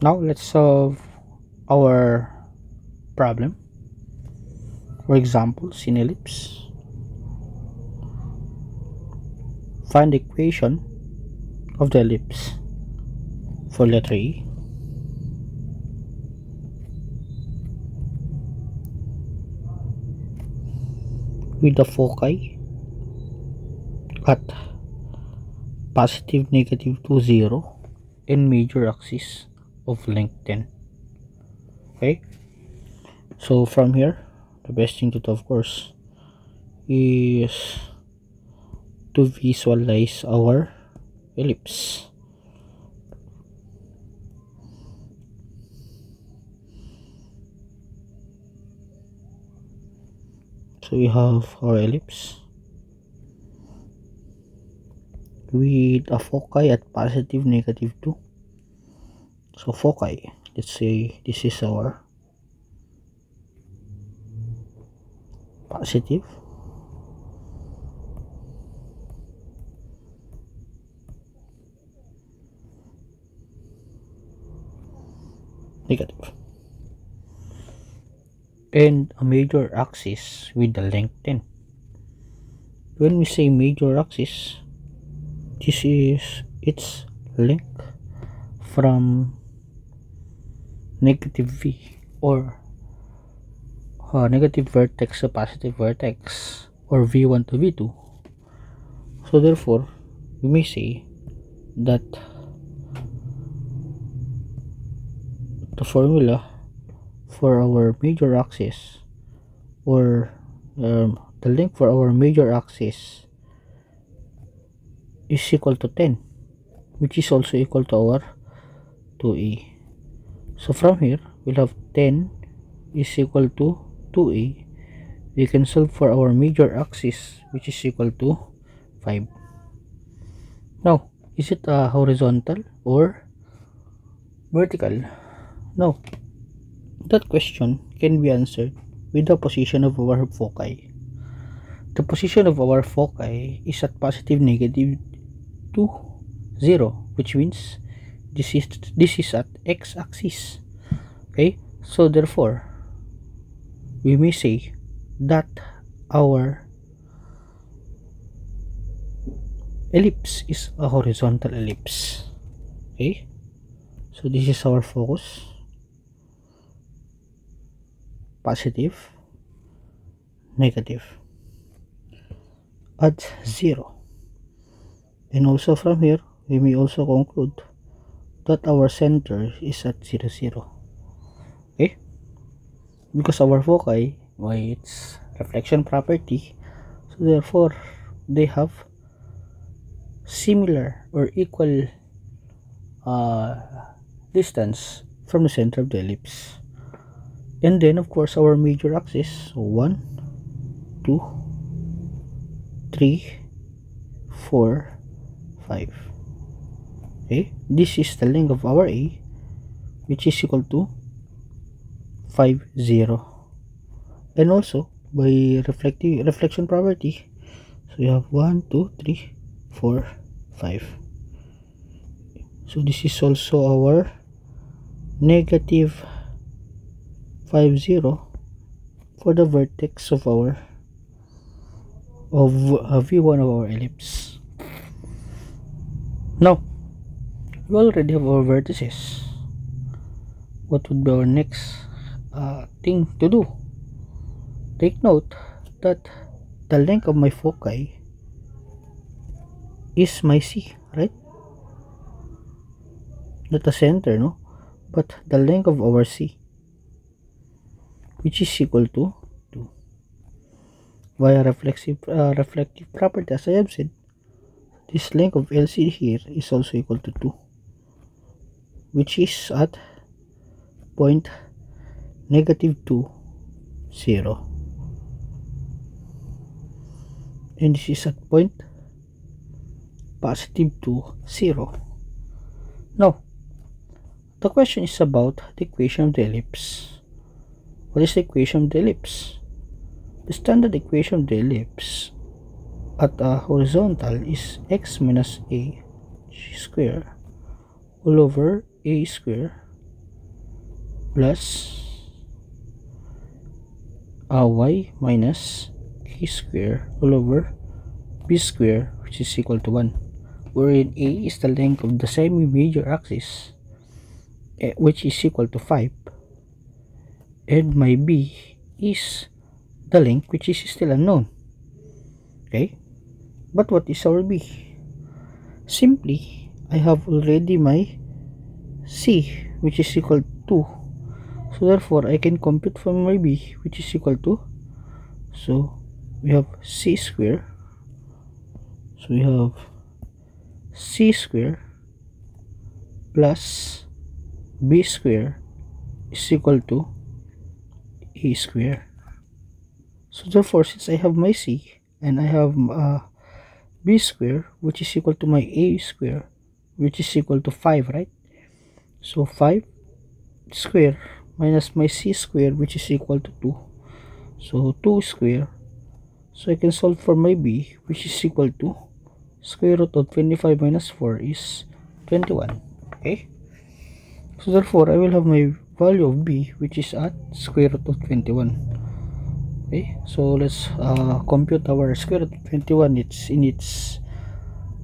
Now let's solve our problem. For example, sin ellipse. Find the equation of the ellipse for letter E. With the foci at positive, negative 2, 0 and major axis of length 10. Okay, so from here the best thing to do, of course, is to visualize our ellipse. So we have our ellipse with a foci at positive, negative 2. So foci, let's say this is our positive, negative, and a major axis with the length 10. When we say major axis, this is its length from negative V or negative vertex to positive vertex, or V1 to V2. So therefore we may say that the formula for our major axis, or the length for our major axis, is equal to 10, which is also equal to our 2e. So from here we'll have 10 is equal to 2e. We can solve for our major axis, which is equal to 5. Now, is it horizontal or vertical? No, that question can be answered with the position of our foci. The position of our foci is at positive, negative 2, 0, which means this is at x-axis. Okay, so therefore we may say that our ellipse is a horizontal ellipse. Okay, so this is our focus, positive, negative, add 0, and also from here we may also conclude that our center is at 0, 0. Okay, because our foci, why, it's reflection property, so therefore they have similar or equal distance from the center of the ellipse. And then of course our major axis, so 1, 2, 3, 4, 5. Okay, this is the length of our A, which is equal to 5, 0. And also by reflection property, so you have 1, 2, 3, 4, 5. So this is also our negative 5, 0 for the vertex of our V1 of our ellipse. Now we already have our vertices. What would be our next thing to do? Take note that the length of my foci is my C, right? Not the center, no, but the length of our C, which is equal to 2. Via reflective property, as I have said, this length of LC here is also equal to 2, which is at point negative 2, 0, and this is at point positive 2, 0. Now the question is about the equation of the ellipse. What is the equation of the ellipse? The standard equation of the ellipse at a horizontal is x minus a square all over a square plus y minus k square all over b square, which is equal to 1, wherein a is the length of the semi-major axis, which is equal to 5, and my b is the length, which is still unknown. Okay, but what is our b? Simply, I have already my c, which is equal to 2, so therefore I can compute from my b, which is equal to, so we have c square, so we have c square plus b square is equal to a square. So therefore, since I have my c and I have b square, which is equal to my a square, which is equal to 5, right? So 5 square minus my c square, which is equal to 2, so 2 square. So I can solve for my b, which is equal to square root of 25 minus 4 is 21. Okay, so therefore I will have my value of b, which is at square root of 21. Okay, so let's compute our square root of 21. It's in its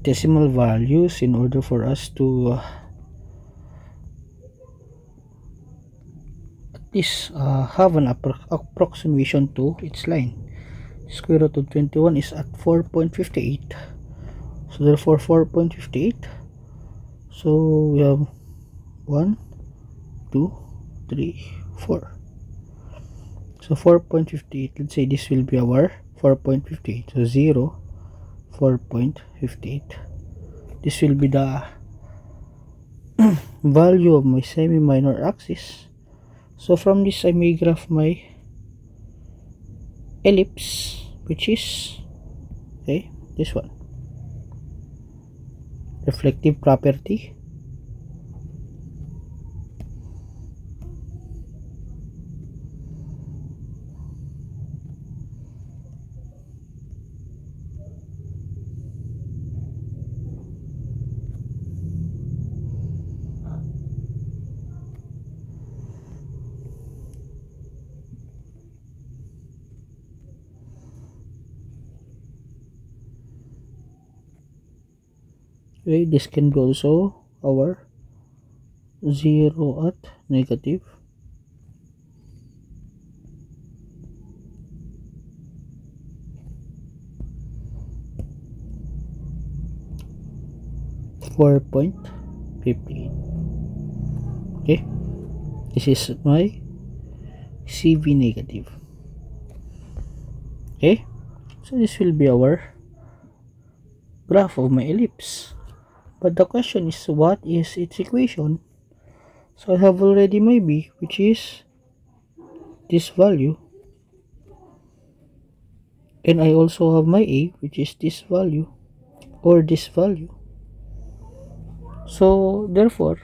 decimal values in order for us to at least have an approximation to its line. Square root of 21 is at 4.58, so therefore 4.58, so we have 1 2 3 4, so 4.58. let's say this will be our 4.58, so 0 4.58. this will be the value of my semi-minor axis. So from this I may graph my ellipse, which is, okay, this one, reflective property. Okay, this can be also our 0 at negative 4.58. okay, this is my CV negative. Okay, so this will be our graph of my ellipse, but the question is, what is its equation? So I have already my b, which is this value, and I also have my a, which is this value or this value. So therefore,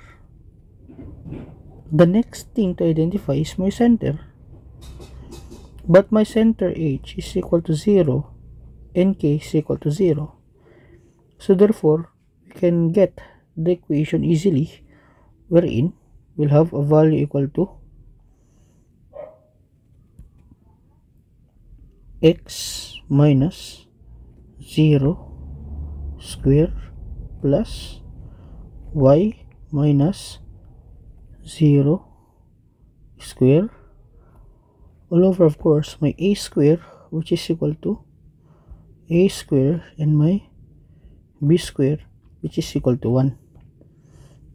the next thing to identify is my center, but my center h is equal to 0 and k is equal to 0. So therefore, we can get the equation easily, wherein we'll have a value equal to x minus 0 square plus y minus 0 square all over, of course, my a square, which is equal to a square, and my b square, which is equal to 1.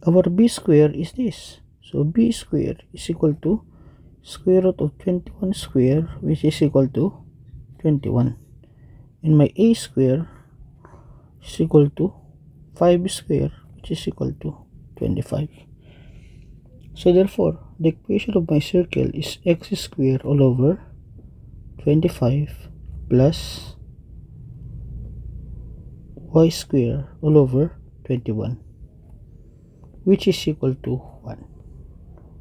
Our b square is this, so b square is equal to square root of 21 square, which is equal to 21, and my a square is equal to 5 square, which is equal to 25. So therefore, the equation of my circle is x square all over 25 plus y square all over 21, which is equal to 1.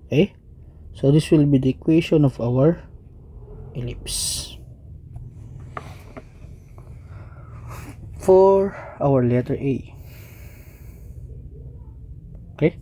Okay, so this will be the equation of our ellipse. For our letter A, okay,